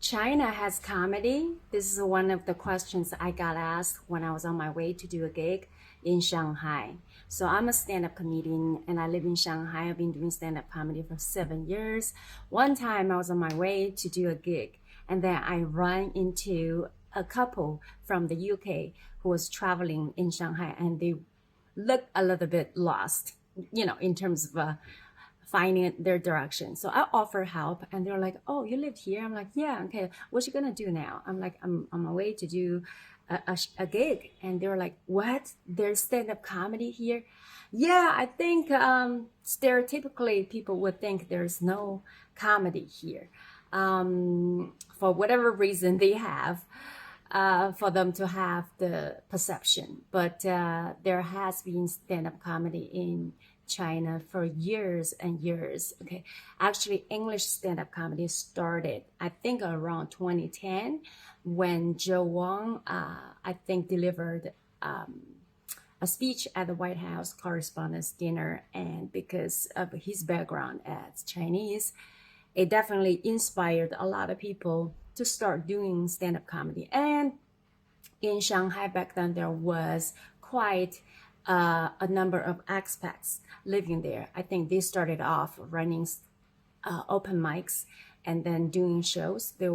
China has comedy. This is one of the questions I got asked when I was on my way to do a gig in Shanghai. So I'm a stand-up comedian and I live in Shanghai. I've been doing stand-up comedy for 7 years. One time I was on my way to do a gig and then I ran into a couple from the UK who was traveling in Shanghai and they looked a little bit lost, in terms of finding their direction. So I offer help and they're like, oh, you lived here? I'm like, yeah, okay. What you gonna do now? I'm like, I'm on my way to do a gig. And they're like, what? There's stand-up comedy here? Yeah, I think stereotypically people would think there's no comedy here. For whatever reason they have, for them to have the perception. But there has been stand-up comedy in China for years and years. Okay, actually, English stand-up comedy started, I think, around 2010 when Joe Wong, I think, delivered a speech at the White House Correspondents' Dinner, and because of his background as Chinese, it definitely inspired a lot of people to start doing stand-up comedy. And in Shanghai back then, there was quite a number of expats living there. I think they started off running open mics and then doing shows. There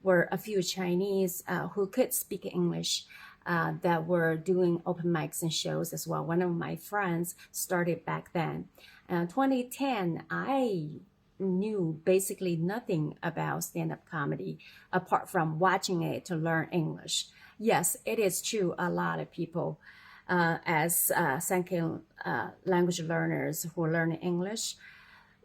were a few Chinese who could speak English that were doing open mics and shows as well. One of my friends started back then. 2010, I knew basically nothing about stand-up comedy apart from watching it to learn English. Yes, it is true. A lot of people as second language learners who learn English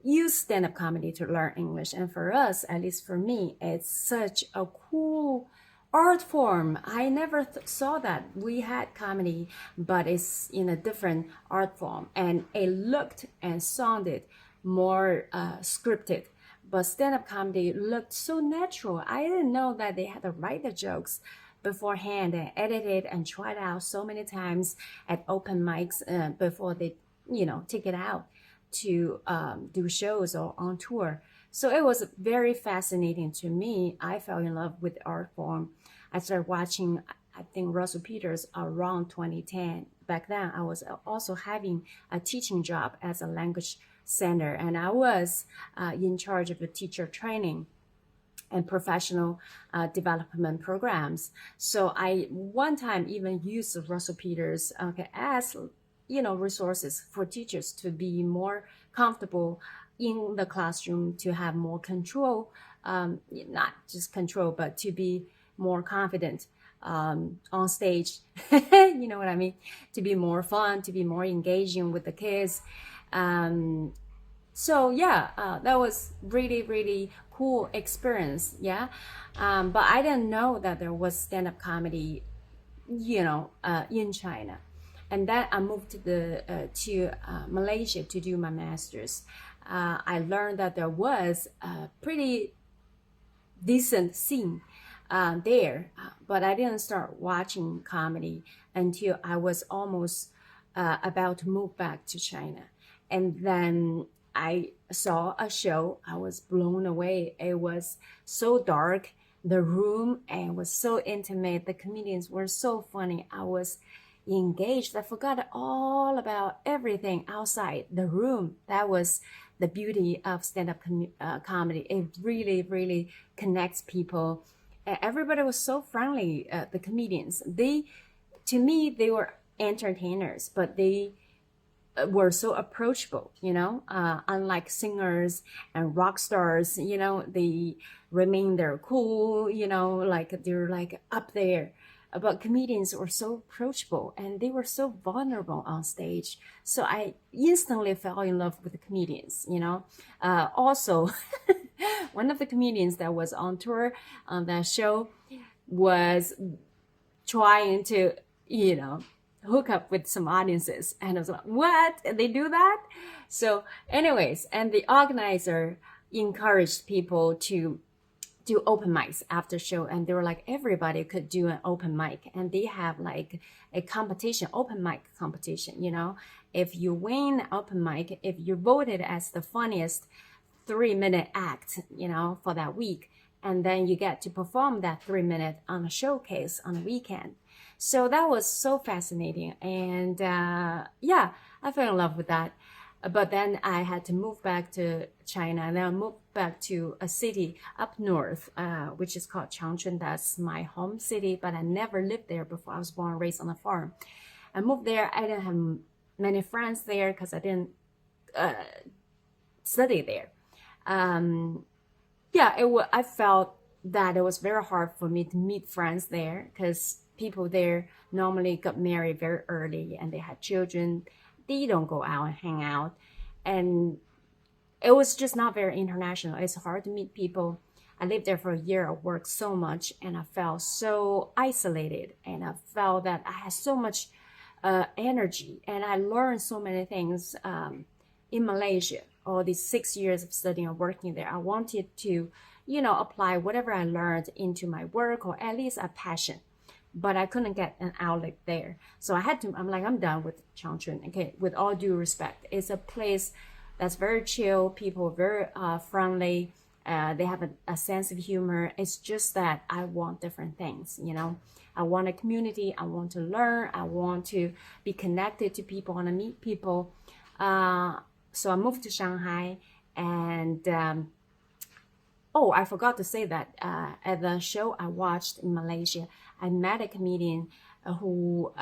use stand-up comedy to learn English. And for us, at least for me, it's such a cool art form. I never saw that. We had comedy, but it's in a different art form. And it looked and sounded more scripted. But stand-up comedy looked so natural. I didn't know that they had to write the jokes beforehand and edit it and try it out so many times at open mics before they, take it out to do shows or on tour. So it was very fascinating to me. I fell in love with the art form. I started watching, I think, Russell Peters around 2010. Back then, I was also having a teaching job as a language center, and I was in charge of the teacher training and professional development programs. So I one time even used Russell Peters as resources for teachers to be more comfortable in the classroom, to have more control, not just control, but to be more confident on stage. You know what I mean? To be more fun, to be more engaging with the kids. So yeah, that was really, really cool experience. Yeah. But I didn't know that there was stand-up comedy, in China. And then I moved to Malaysia to do my master's. I learned that there was a pretty decent scene there, but I didn't start watching comedy until I was almost about to move back to China. And then I saw a show. I was blown away. It was so dark, the room, and it was so intimate. The comedians were so funny. I was engaged. I forgot all about everything outside the room. That was the beauty of stand-up comedy. It really, really connects people. Everybody was so friendly. The comedians, to me, they were entertainers, but they were so approachable, unlike singers and rock stars, they remain their cool, like they're like up there. But comedians were so approachable and they were so vulnerable on stage. So I instantly fell in love with the comedians, Also, one of the comedians that was on tour on that show was trying to, hook up with some audiences. And I was like, what? They do that? So anyways, and the organizer encouraged people to do open mics after show, and they were like, everybody could do an open mic, and they have like a competition, open mic competition. If you win open mic, if you're voted as the funniest 3-minute act, for that week, and then you get to perform that 3 minute on a showcase on a weekend. So that was so fascinating, and yeah, I fell in love with that. But then I had to move back to China, and then I moved back to a city up north, which is called Changchun. That's my home city, but I never lived there before. I was born and raised on a farm. I moved there. I didn't have many friends there because I didn't study there. Yeah, I felt that it was very hard for me to meet friends there because people there normally got married very early and they had children. They don't go out and hang out, and it was just not very international. It's hard to meet people. I lived there for a year. I worked so much, and I felt so isolated, and I felt that I had so much energy, and I learned so many things in Malaysia. All these 6 years of studying and working there, I wanted to, apply whatever I learned into my work, or at least a passion. But I couldn't get an outlet there. So I'm done with Changchun. Okay, with all due respect, it's a place that's very chill, people are very friendly, they have a sense of humor. It's just that I want different things, I want a community, I want to learn, I want to be connected to people, I want to meet people. So I moved to Shanghai, and oh, I forgot to say that at the show I watched in Malaysia, I met a comedian who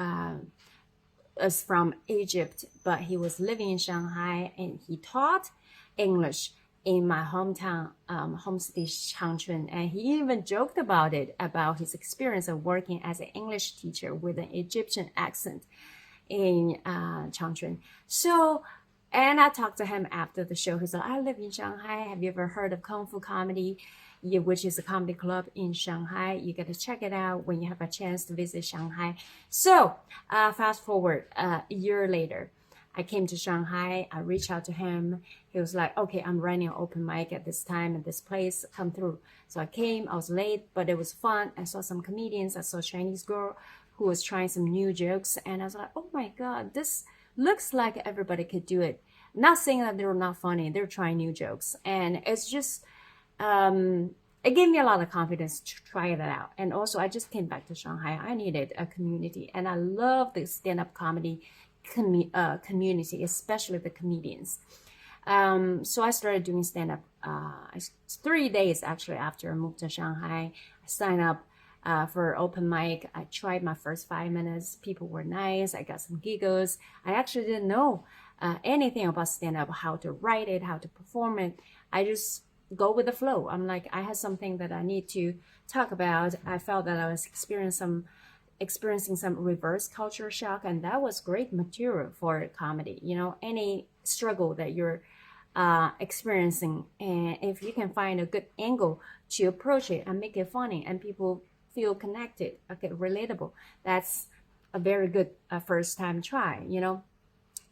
is from Egypt, but he was living in Shanghai, and he taught English in my hometown, home city Changchun. And he even joked about his experience of working as an English teacher with an Egyptian accent in Changchun. So, and I talked to him after the show. He said, I live in Shanghai. Have you ever heard of Kung Fu Comedy? Which is a comedy club in Shanghai. You got to check it out when you have a chance to visit Shanghai. So fast forward a year later, I came to Shanghai. I reached out to him. He was like, okay, I'm running an open mic at this time at this place. Come through. So I came. I was late, but it was fun. I saw some comedians. I saw a Chinese girl who was trying some new jokes. And I was like, oh my God, this looks like everybody could do it. Not saying that they're not funny. They're trying new jokes. And it's just... it gave me a lot of confidence to try that out. And also, I just came back to Shanghai. I needed a community, and I love the stand-up comedy community, especially the comedians. So I started doing stand-up 3 days actually after I moved to Shanghai. I signed up for open mic. I tried my first 5 minutes. People were nice. I got some giggles. I actually didn't know anything about stand-up, how to write it, how to perform it. I just go with the flow. I'm like, I had something that I need to talk about. I felt that I was experiencing some reverse culture shock, and that was great material for comedy. Any struggle that you're experiencing, and if you can find a good angle to approach it and make it funny and people feel connected, okay, relatable, that's a very good first time try.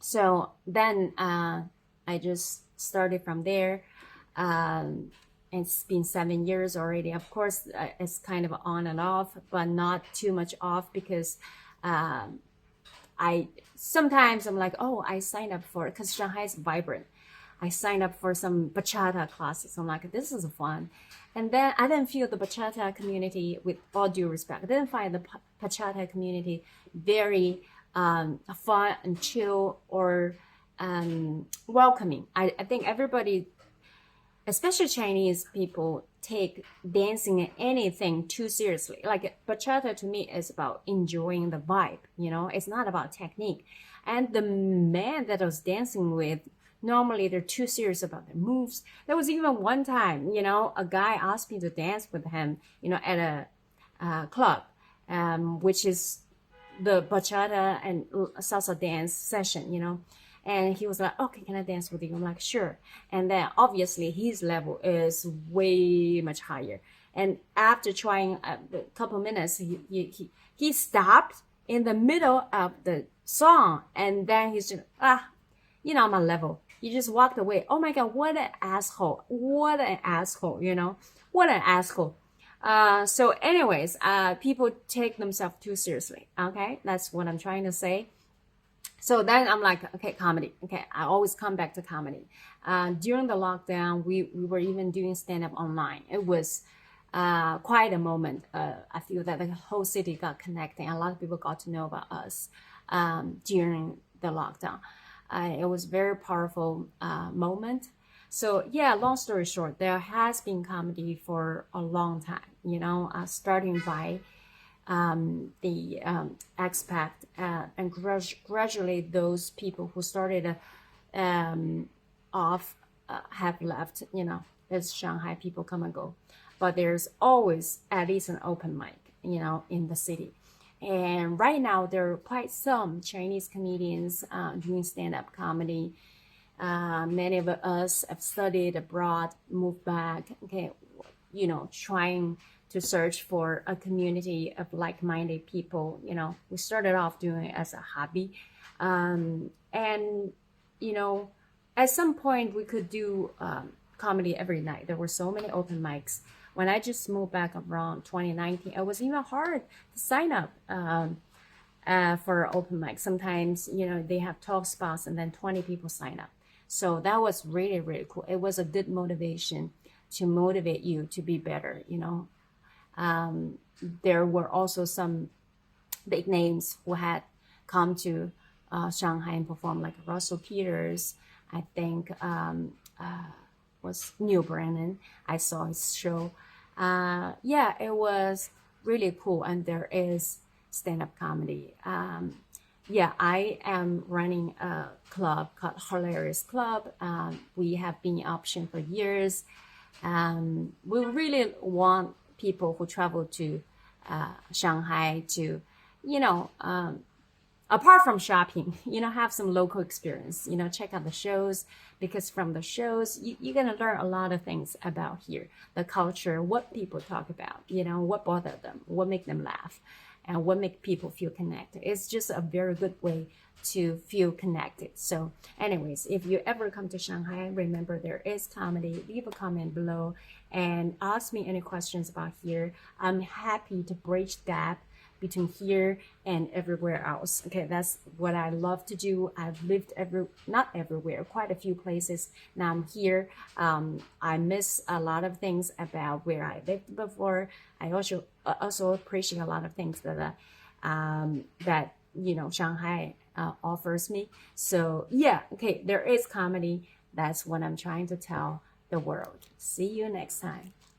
So then I just started from there. It's been 7 years already. Of course, it's kind of on and off, but not too much off, because sometimes I'm like, oh, I signed up for it because Shanghai is vibrant. I signed up for some bachata classes. I'm like, this is fun. And then I didn't feel the bachata community, with all due respect, I didn't find the bachata community very fun and chill or welcoming. I think everybody, especially Chinese people, take dancing and anything too seriously. Like bachata to me is about enjoying the vibe, it's not about technique. And the man that I was dancing with, normally they're too serious about their moves. There was even one time, a guy asked me to dance with him, at a club, which is the bachata and salsa dance session, And he was like, okay, can I dance with you? I'm like, sure. And then obviously his level is way much higher. And after trying a couple minutes, he stopped in the middle of the song. And then he's just, I'm on level. He just walked away. Oh my God, what an asshole. What an asshole, What an asshole. So anyways, people take themselves too seriously. Okay, that's what I'm trying to say. So then I'm like, okay, comedy. Okay, I always come back to comedy. During the lockdown, we were even doing stand-up online. It was quite a moment. I feel that the whole city got connected. A lot of people got to know about us during the lockdown. It was very powerful moment. So yeah, long story short, there has been comedy for a long time. Starting by the expat and gradually those people who started off have left. As Shanghai people come and go, but there's always at least an open mic, in the city. And right now there are quite some Chinese comedians doing stand-up comedy. Many of us have studied abroad, moved back, okay, trying to search for a community of like-minded people. We started off doing it as a hobby. And, at some point we could do comedy every night. There were so many open mics. When I just moved back around 2019, it was even hard to sign up for open mic. Sometimes, they have 12 spots and then 20 people sign up. So that was really, really cool. It was a good motivation to motivate you to be better, There were also some big names who had come to Shanghai and performed, like Russell Peters, I think was Neil Brennan. I saw his show. Yeah, it was really cool. And there is stand-up comedy. Yeah, I am running a club called Hilarious Club. We have been in operation for years. We really want people who travel to Shanghai to, apart from shopping, have some local experience, check out the shows, because from the shows, you're going to learn a lot of things about here, the culture, what people talk about, what bothers them, what make them laugh, and what make people feel connected. It's just a very good way to feel connected. So anyways, if you ever come to Shanghai, remember there is comedy. Leave a comment below and ask me any questions about here. I'm happy to bridge the gap between here and everywhere else. Okay, that's what I love to do. I've lived not everywhere, quite a few places. Now I'm here. I miss a lot of things about where I lived before. I also appreciate a lot of things that Shanghai offers me. So yeah, okay, there is comedy. That's what I'm trying to tell the world. See you next time.